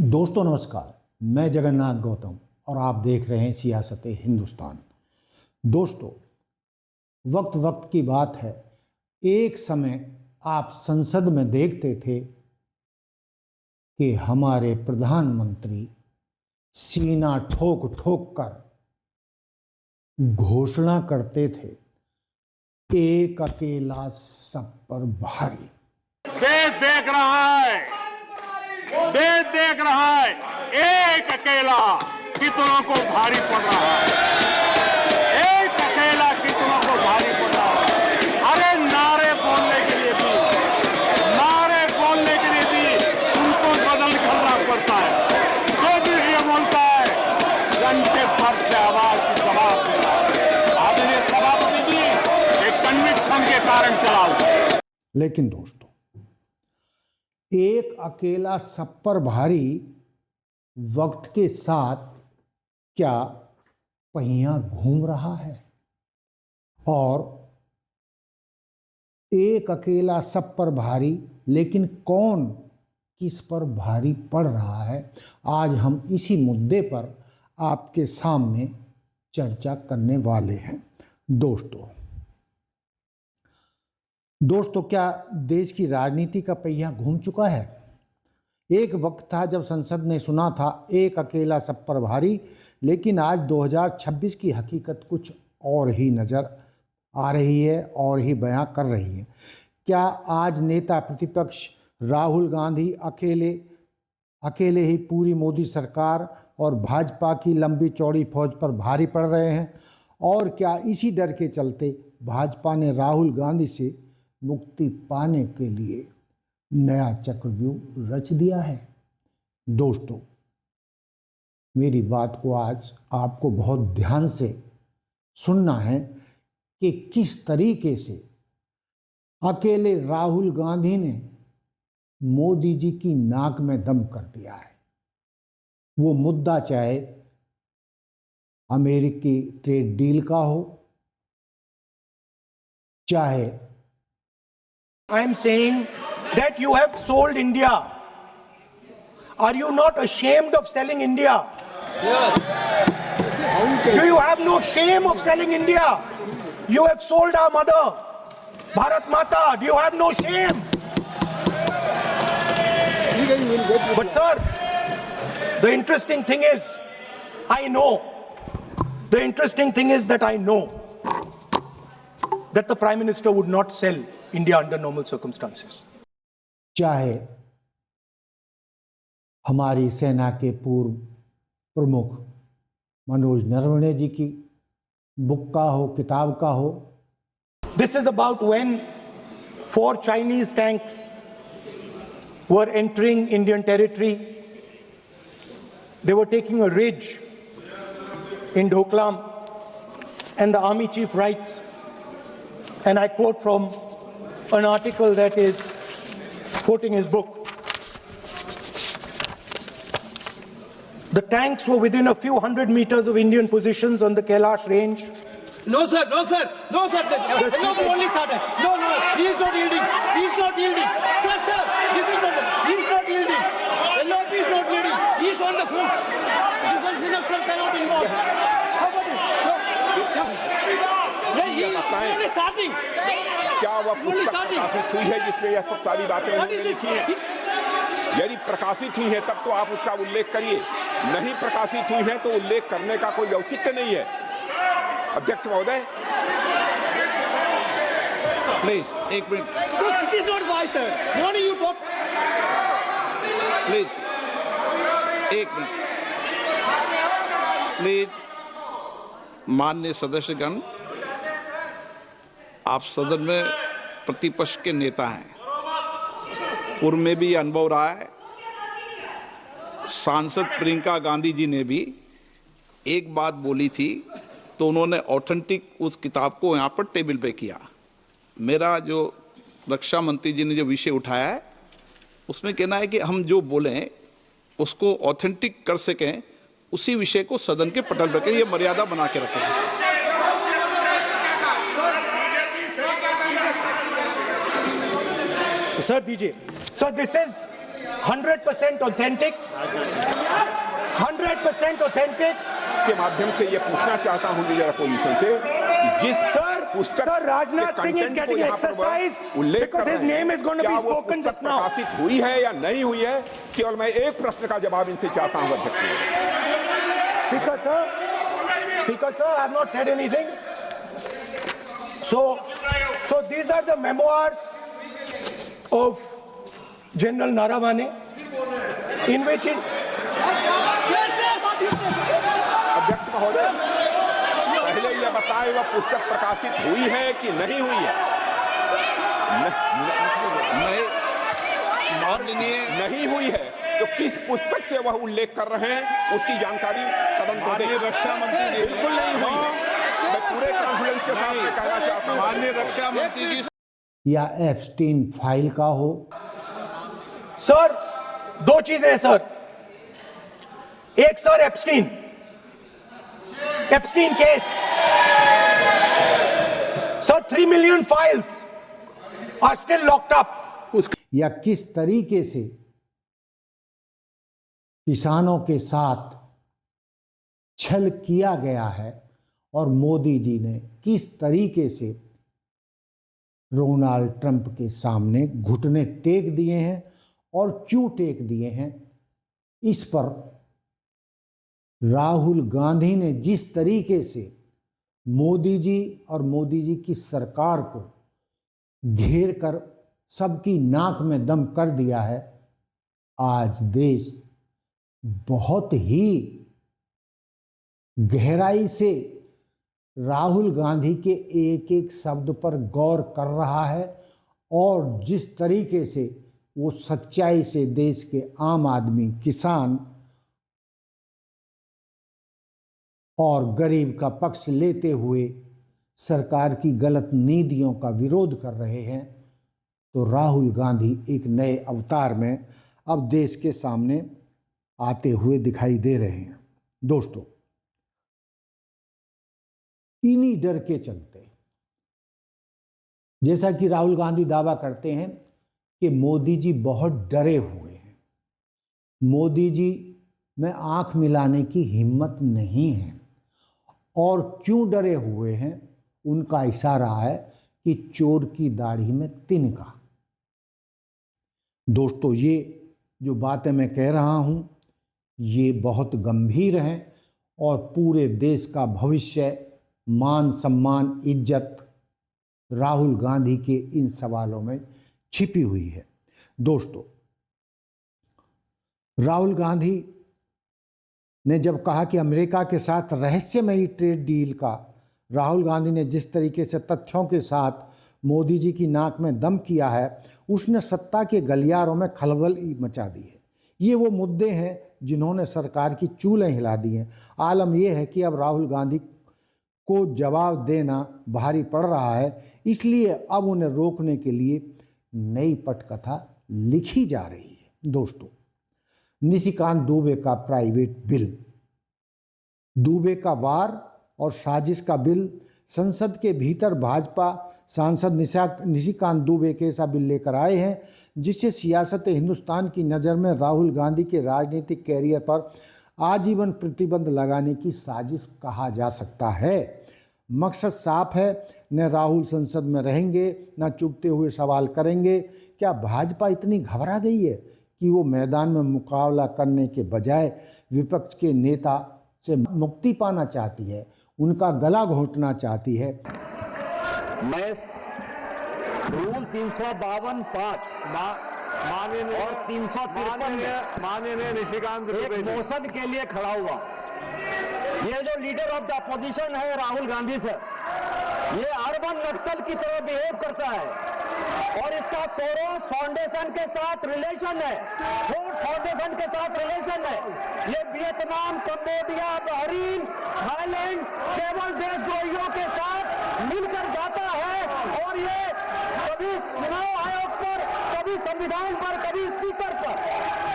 दोस्तों नमस्कार, मैं जगन्नाथ गौतम और आप देख रहे हैं सियासत हिंदुस्तान। दोस्तों, वक्त वक्त की बात है, एक समय आप संसद में देखते थे कि हमारे प्रधानमंत्री सीना ठोक ठोक कर घोषणा करते थे, एक अकेला सब पर भारी। देश देख रहा है, देश देख रहा है, एक अकेला कितनों को भारी पड़ रहा है, एक अकेला कितनों को भारी पड़ रहा है। अरे नारे बोलने के लिए भी, नारे बोलने के लिए भी उनको बदल करना पड़ता है। जो भी ये बोलता है घंटे भर से आवाज की जवाब देना है। आदरणीय सभापति जी, एक कन्विक्शन के कारण चलाओ। लेकिन दोस्तों, एक अकेला सब पर भारी वक्त के साथ क्या पहिया घूम रहा है? और एक अकेला सब पर भारी, लेकिन कौन किस पर भारी पड़ रहा है, आज हम इसी मुद्दे पर आपके सामने चर्चा करने वाले हैं। दोस्तों, क्या देश की राजनीति का पहिया घूम चुका है? एक वक्त था जब संसद ने सुना था एक अकेला सब पर भारी, लेकिन आज 2026 की हकीकत कुछ और ही नज़र आ रही है और ही बयां कर रही है। क्या आज नेता प्रतिपक्ष राहुल गांधी अकेले ही पूरी मोदी सरकार और भाजपा की लंबी चौड़ी फौज पर भारी पड़ रहे हैं? और क्या इसी डर के चलते भाजपा ने राहुल गांधी से मुक्ति पाने के लिए नया चक्रव्यूह रच दिया है? दोस्तों, मेरी बात को आज आपको बहुत ध्यान से सुनना है कि किस तरीके से अकेले राहुल गांधी ने मोदी जी की नाक में दम कर दिया है। वो मुद्दा चाहे अमेरिकी ट्रेड डील का हो, चाहे I am saying that you have sold India. Are you not ashamed of selling India? Yes. Do you have no shame of selling India? You have sold our mother, Bharat Mata. Do you have no shame? But sir, the interesting thing is, I know that the Prime Minister would not sell India under normal circumstances. चाहे हमारी सेना के पूर्व प्रमुख मनोज नरवणे जी की book का हो, किताब का हो। This is about when 4 Chinese tanks were entering Indian territory. They were taking a ridge in Doklam, and the army chief writes, and I quote from an article that is quoting his book. The tanks were within a few hundred meters of Indian positions on the Kailash range. No, sir. Hello, only started. No, he is not yielding. Sir, this is not. He is not yielding. Hello, he is not yielding. He is on the foot. Defense minister cannot involve. How about it? He is only starting. क्या वह पुस्तक प्रकाशित हुई है जिसमें यह सब सारी बातें उन्होंने लिखी हैं? यदि प्रकाशित हुई है तब तो आप उसका उल्लेख करिए, नहीं प्रकाशित हुई है तो उल्लेख करने का कोई औचित्य नहीं है। अध्यक्ष महोदय, प्लीज एक minute. It is not wise, sir. Morning you talk. Please एक मिनट। प्लीज, माननीय सदस्यगण, आप सदन में प्रतिपक्ष के नेता हैं, पूर्व में भी अनुभव रहा है। सांसद प्रियंका गांधी जी ने भी एक बात बोली थी तो उन्होंने ऑथेंटिक उस किताब को यहाँ पर टेबल पे किया। मेरा जो रक्षा मंत्री जी ने जो विषय उठाया है उसमें कहना है कि हम जो बोलें उसको ऑथेंटिक कर सकें, उसी विषय को सदन के पटल पर ये मर्यादा बना के रखें। Sir, DJ. So this is 100% authentic, 100% authentic. के माध्यम से ये पूछना चाहता हूं लीडर अपोजिशन से जिस Sir, Rajnath Singh is getting exercised because his name is going to be spoken just now. प्रकाशित हुई है या नहीं हुई है, केवल मैं एक प्रश्न का जवाब इनसे चाहता हूं अध्यक्ष। Speaker sir, I have not said anything. So these are the memoirs of General Naravane, in which he... अध्यक्ष महोदय, पहले यह बताएं वह पुस्तक प्रकाशित हुई है कि नहीं हुई है? नहीं हुई है तो किस पुस्तक से वह उल्लेख कर रहे हैं उसकी जानकारी सदन को दें। रक्षा मंत्री बिल्कुल नहीं हुई है। मैं पूरे कॉन्फिडेंस के साथ में कहना चाहता हूं माननीय रक्षा मंत्री की या एप्स्टीन फाइल का हो। सर, दो चीजें हैं सर। एक sir Epstein case, sir 3 million files are still locked up. या किस तरीके से किसानों के साथ छल किया गया है और मोदी जी ने किस तरीके से डोनाल्ड ट्रंप के सामने घुटने टेक दिए हैं और क्यों टेक दिए हैं, इस पर राहुल गांधी ने जिस तरीके से मोदी जी और मोदी जी की सरकार को घेर कर सबकी नाक में दम कर दिया है। आज देश बहुत ही गहराई से राहुल गांधी के एक एक शब्द पर गौर कर रहा है और जिस तरीके से वो सच्चाई से देश के आम आदमी, किसान और गरीब का पक्ष लेते हुए सरकार की गलत नीतियों का विरोध कर रहे हैं, तो राहुल गांधी एक नए अवतार में अब देश के सामने आते हुए दिखाई दे रहे हैं। दोस्तों, इन्हीं डर के चलते, जैसा कि राहुल गांधी दावा करते हैं कि मोदी जी बहुत डरे हुए हैं, मोदी जी में आंख मिलाने की हिम्मत नहीं है। और क्यों डरे हुए हैं, उनका इशारा है कि चोर की दाढ़ी में तिनका। दोस्तों, ये जो बातें मैं कह रहा हूं ये बहुत गंभीर हैं और पूरे देश का भविष्य, मान सम्मान, इज्जत राहुल गांधी के इन सवालों में छिपी हुई है। दोस्तों, राहुल गांधी ने जब कहा कि अमेरिका के साथ रहस्यमयी ट्रेड डील का राहुल गांधी ने जिस तरीके से तथ्यों के साथ मोदी जी की नाक में दम किया है, उसने सत्ता के गलियारों में खलबली मचा दी है। ये वो मुद्दे हैं जिन्होंने सरकार की चूलें हिला दी हैं। आलम यह है कि अब राहुल गांधी को जवाब देना भारी पड़ रहा है, इसलिए अब उन्हें रोकने के लिए नई पटकथा लिखी जा रही है। दोस्तों, निशिकांत दुबे का प्राइवेट बिल, दुबे का वार और साजिश का बिल, संसद के भीतर भाजपा सांसद निशिकांत दुबे के ऐसा बिल लेकर आए हैं जिससे सियासत हिंदुस्तान की नज़र में राहुल गांधी के राजनीतिक कैरियर पर आजीवन प्रतिबंध लगाने की साजिश कहा जा सकता है। मकसद साफ है, न राहुल संसद में रहेंगे न चुभते हुए सवाल करेंगे। क्या भाजपा इतनी घबरा गई है कि वो मैदान में मुकाबला करने के बजाय विपक्ष के नेता से मुक्ति पाना चाहती है, उनका गला घोंटना चाहती है? मैं रूल 352(5) और 353 माननीय निशिकांत एक मोशन के लिए खड़ा हुआ। ये जो लीडर ऑफ द अपोजिशन है राहुल गांधी सर, ये अर्बन नक्सल की तरह बिहेव करता है और इसका सोरोस फाउंडेशन के साथ रिलेशन है, फूड फाउंडेशन के साथ रिलेशन है। ये वियतनाम, कंबोडिया, बहरीन, थाईलैंड केवल देशद्रोहियों के साथ मिलकर जाता है और ये कभी चुनाव आयोग पर, कभी संविधान पर, कभी स्पीकर पर,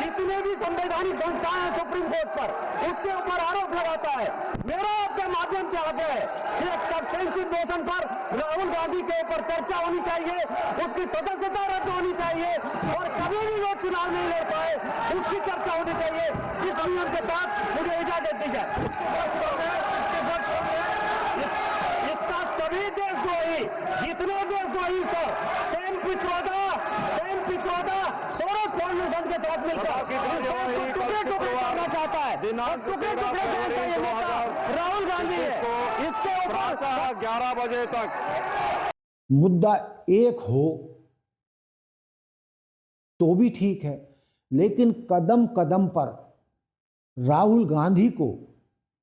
जितने भी संवैधानिक संस्थाएं हैं सुप्रीम कोर्ट पर, उसके ऊपर आरोप लगाता है। मेरा आपके माध्यम माध्यम से आगे है कि एक सब्सटेंशियल मोशन पर राहुल गांधी के ऊपर चर्चा होनी चाहिए, उसकी सदस्यता रद्द होनी चाहिए और कभी भी वो चुनाव नहीं लड़ पाए उसकी चर्चा होनी चाहिए। इस नियम के तहत मुझे इजाजत दी जाए। इसका सभी देशद्रोही, जितने देशद्रोही sir same Pitroda Soros foundation के साथ मिलकर इस देश को टुकड़े-टुकड़े करना चाहता है। टुकड़े-टुकड़े करने का ये नेता राहुल गांधी है। इसके ऊपर 11 बजे तक मुद्दा एक हो तो भी ठीक है, लेकिन कदम कदम पर राहुल गांधी को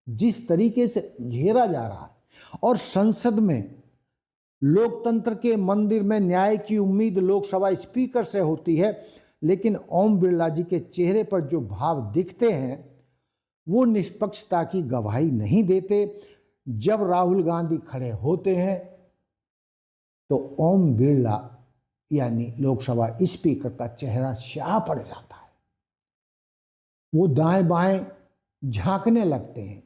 जिस तरीके से घेरा जा रहा है और संसद में लोकतंत्र के मंदिर में न्याय की उम्मीद लोकसभा स्पीकर से होती है, लेकिन ओम बिरला जी के चेहरे पर जो भाव दिखते हैं वो निष्पक्षता की गवाही नहीं देते। जब राहुल गांधी खड़े होते हैं तो ओम बिरला यानी लोकसभा स्पीकर का चेहरा स्याह पड़ जाता है, वो दाएं बाएं झांकने लगते हैं,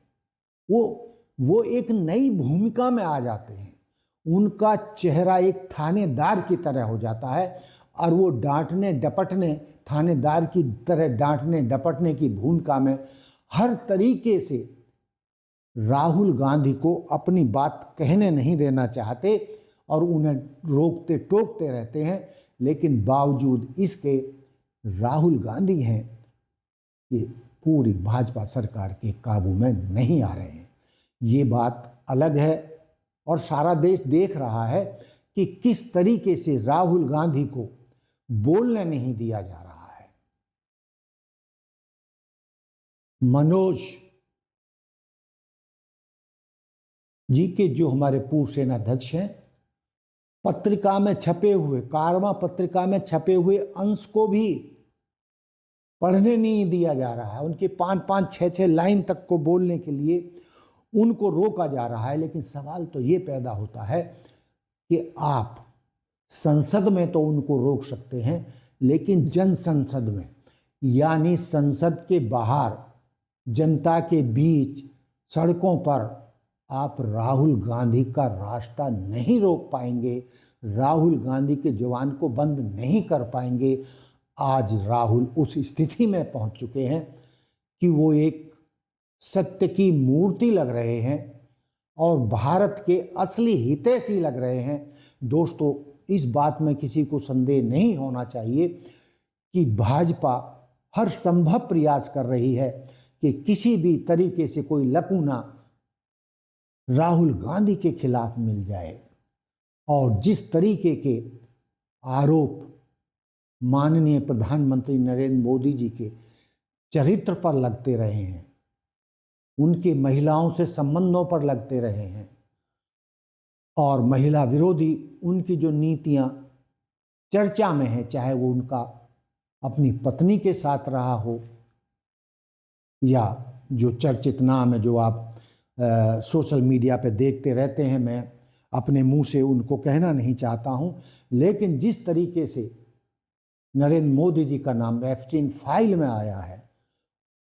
वो एक नई भूमिका में आ जाते हैं। उनका चेहरा एक थानेदार की तरह हो जाता है और वो थानेदार की तरह डांटने डपटने की भूमिका में हर तरीके से राहुल गांधी को अपनी बात कहने नहीं देना चाहते और उन्हें रोकते टोकते रहते हैं। लेकिन बावजूद इसके राहुल गांधी हैं कि पूरी भाजपा सरकार के काबू में नहीं आ रहे हैं। ये बात अलग है और सारा देश देख रहा है कि किस तरीके से राहुल गांधी को बोलने नहीं दिया जा रहा है। मनोज जी के जो हमारे पूर्व सेनाध्यक्ष हैं, पत्रिका में छपे हुए कारवां पत्रिका में छपे हुए अंश को भी पढ़ने नहीं दिया जा रहा है। उनके 5-5, 6-6 लाइन तक को बोलने के लिए उनको रोका जा रहा है। लेकिन सवाल तो ये पैदा होता है कि आप संसद में तो उनको रोक सकते हैं, लेकिन जन संसद में यानी संसद के बाहर जनता के बीच सड़कों पर आप राहुल गांधी का रास्ता नहीं रोक पाएंगे, राहुल गांधी के जवान को बंद नहीं कर पाएंगे। आज राहुल उस स्थिति में पहुंच चुके हैं कि वो एक सत्य की मूर्ति लग रहे हैं और भारत के असली हितैषी लग रहे हैं। दोस्तों, इस बात में किसी को संदेह नहीं होना चाहिए कि भाजपा हर संभव प्रयास कर रही है कि किसी भी तरीके से कोई लकूना राहुल गांधी के खिलाफ मिल जाए। और जिस तरीके के आरोप माननीय प्रधानमंत्री नरेंद्र मोदी जी के चरित्र पर लगते रहे हैं, उनके महिलाओं से संबंधों पर लगते रहे हैं और महिला विरोधी उनकी जो नीतियां चर्चा में है, चाहे वो उनका अपनी पत्नी के साथ रहा हो या जो चर्चित नाम है जो आप सोशल मीडिया पे देखते रहते हैं। मैं अपने मुंह से उनको कहना नहीं चाहता हूं, लेकिन जिस तरीके से नरेंद्र मोदी जी का नाम एप्स्टीन फाइल में आया है,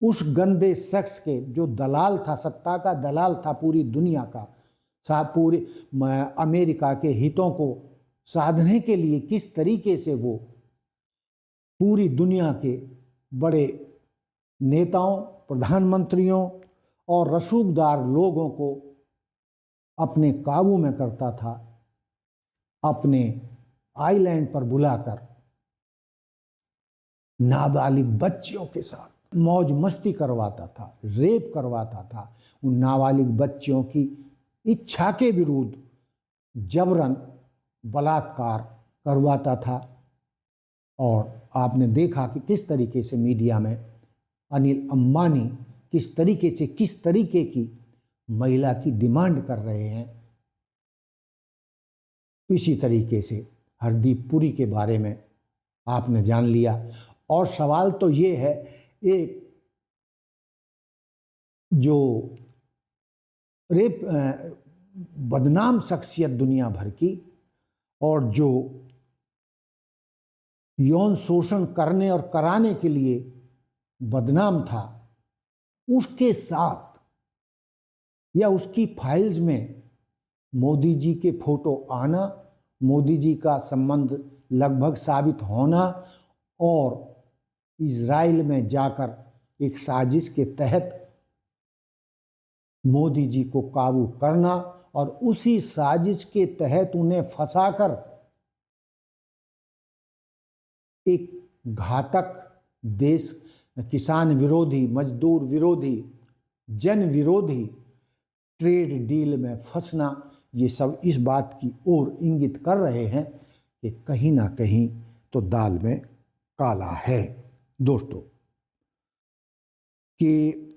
उस गंदे शख्स के जो दलाल था, सत्ता का दलाल था पूरी दुनिया का, पूरे अमेरिका के हितों को साधने के लिए किस तरीके से वो पूरी दुनिया के बड़े नेताओं, प्रधानमंत्रियों और रसूखदार लोगों को अपने काबू में करता था, अपने आइलैंड पर बुलाकर नाबालिग बच्चियों के साथ मौज मस्ती करवाता था, रेप करवाता था। उन नाबालिग बच्चियों की इच्छा के विरुद्ध जबरन बलात्कार करवाता था। और आपने देखा कि किस तरीके से मीडिया में अनिल अंबानी किस तरीके की महिला की डिमांड कर रहे हैं। इसी तरीके से हरदीप पुरी के बारे में आपने जान लिया। और सवाल तो ये है, एक जो बदनाम शख्सियत दुनिया भर की और जो यौन शोषण करने और कराने के लिए बदनाम था, उसके साथ या उसकी फाइल्स में मोदी जी के फोटो आना, मोदी जी का संबंध लगभग साबित होना और इजराइल में जाकर एक साजिश के तहत मोदी जी को काबू करना और उसी साजिश के तहत उन्हें फंसाकर एक घातक देश किसान विरोधी, मजदूर विरोधी, जन विरोधी ट्रेड डील में फंसना, ये सब इस बात की ओर इंगित कर रहे हैं कि कहीं ना कहीं तो दाल में काला है। दोस्तों, कि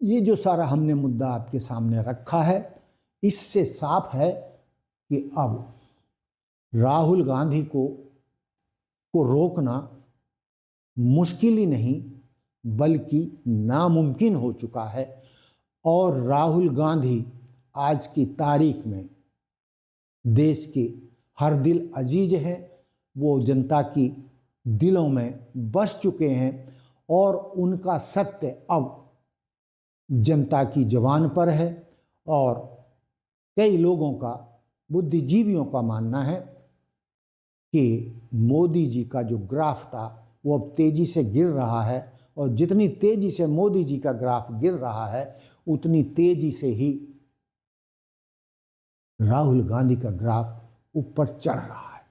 ये जो सारा हमने मुद्दा आपके सामने रखा है, इससे साफ है कि अब राहुल गांधी को रोकना मुश्किल ही नहीं बल्कि नामुमकिन हो चुका है। और राहुल गांधी आज की तारीख में देश के हर दिल अजीज हैं, वो जनता की दिलों में बस चुके हैं और उनका सत्य अब जनता की जुबान पर है। और कई लोगों का, बुद्धिजीवियों का मानना है कि मोदी जी का जो ग्राफ था वो अब तेजी से गिर रहा है और जितनी तेजी से मोदी जी का ग्राफ गिर रहा है उतनी तेजी से ही राहुल गांधी का ग्राफ ऊपर चढ़ रहा है।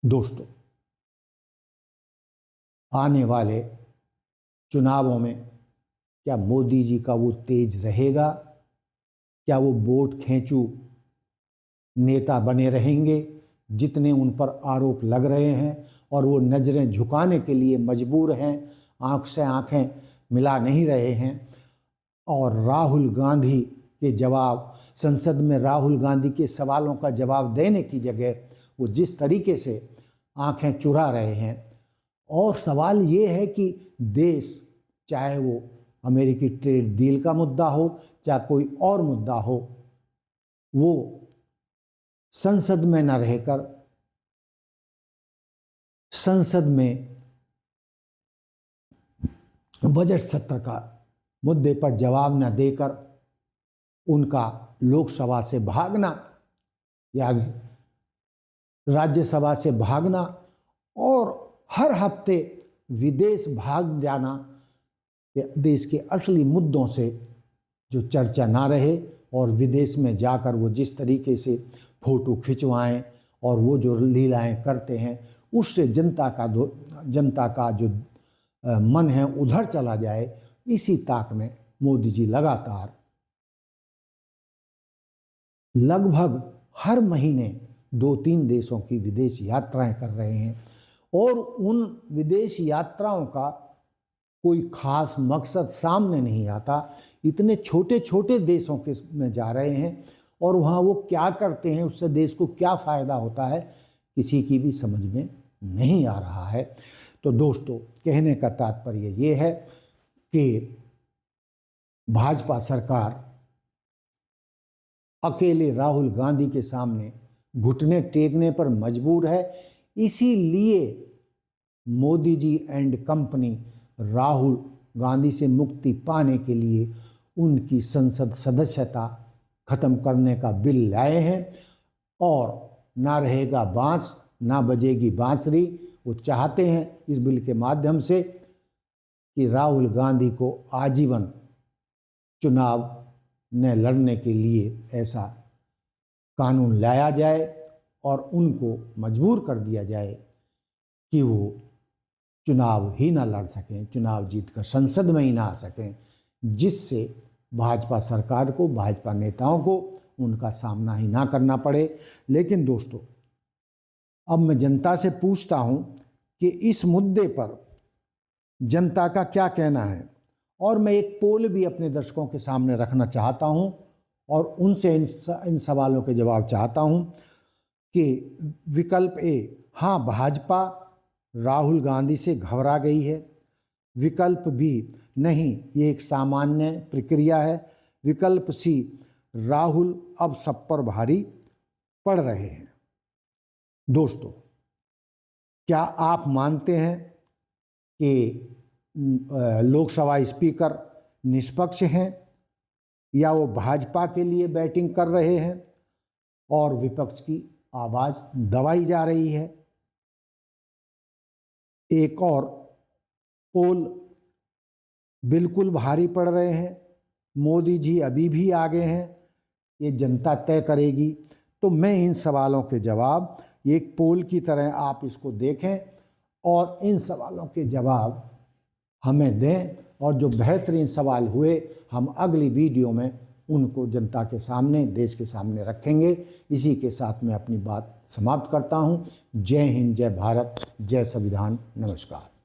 दोस्तों, आने वाले चुनावों में क्या मोदी जी का वो तेज रहेगा? क्या वो वोट खींचू नेता बने रहेंगे जितने उन पर आरोप लग रहे हैं और वो नज़रें झुकाने के लिए मजबूर हैं, आंख से आंखें मिला नहीं रहे हैं? और राहुल गांधी के जवाब, संसद में राहुल गांधी के सवालों का जवाब देने की जगह वो जिस तरीके से आंखें चुरा रहे हैं। और सवाल ये है कि देश, चाहे वो अमेरिकी ट्रेड डील का मुद्दा हो चाहे कोई और मुद्दा हो, वो संसद में न रहकर संसद में बजट सत्र का मुद्दे पर जवाब न देकर उनका लोकसभा से भागना या राज्यसभा से भागना और हर हफ्ते विदेश भाग जाना, देश के असली मुद्दों से जो चर्चा ना रहे और विदेश में जाकर वो जिस तरीके से फोटो खिंचवाएं और वो जो लीलाएं करते हैं उससे जनता का जो मन है उधर चला जाए, इसी ताक में मोदी जी लगातार लगभग हर महीने 2-3 देशों की विदेश यात्राएं कर रहे हैं और उन विदेश यात्राओं का कोई खास मकसद सामने नहीं आता। इतने छोटे छोटे देशों के में जा रहे हैं और वहाँ वो क्या करते हैं, उससे देश को क्या फ़ायदा होता है, किसी की भी समझ में नहीं आ रहा है। तो दोस्तों, कहने का तात्पर्य ये है कि भाजपा सरकार अकेले राहुल गांधी के सामने घुटने टेकने पर मजबूर है। इसीलिए मोदी जी एंड कंपनी राहुल गांधी से मुक्ति पाने के लिए उनकी संसद सदस्यता खत्म करने का बिल लाए हैं और ना रहेगा बांस ना बजेगी बांसुरी। वो चाहते हैं इस बिल के माध्यम से कि राहुल गांधी को आजीवन चुनाव न लड़ने के लिए ऐसा कानून लाया जाए और उनको मजबूर कर दिया जाए कि वो चुनाव ही ना लड़ सकें, चुनाव जीतकर संसद में ही ना आ सकें, जिससे भाजपा सरकार को, भाजपा नेताओं को उनका सामना ही ना करना पड़े। लेकिन दोस्तों, अब मैं जनता से पूछता हूं कि इस मुद्दे पर जनता का क्या कहना है और मैं एक पोल भी अपने दर्शकों के सामने रखना चाहता हूं और उनसे इन सवालों के जवाब चाहता हूं कि विकल्प ए, हाँ भाजपा राहुल गांधी से घबरा गई है। विकल्प बी, नहीं ये एक सामान्य प्रक्रिया है। विकल्प सी, राहुल अब सब पर भारी पड़ रहे हैं। दोस्तों, क्या आप मानते हैं कि लोकसभा स्पीकर निष्पक्ष हैं या वो भाजपा के लिए बैटिंग कर रहे हैं और विपक्ष की आवाज़ दबाई जा रही है। एक और पोल बिल्कुल भारी पड़ रहे हैं, मोदी जी अभी भी आगे हैं, ये जनता तय करेगी। तो मैं इन सवालों के जवाब एक पोल की तरह आप इसको देखें और इन सवालों के जवाब हमें दें, और जो बेहतरीन सवाल हुए हम अगली वीडियो में उनको जनता के सामने, देश के सामने रखेंगे। इसी के साथ मैं अपनी बात समाप्त करता हूँ। जय हिंद, जय भारत, जय संविधान, नमस्कार।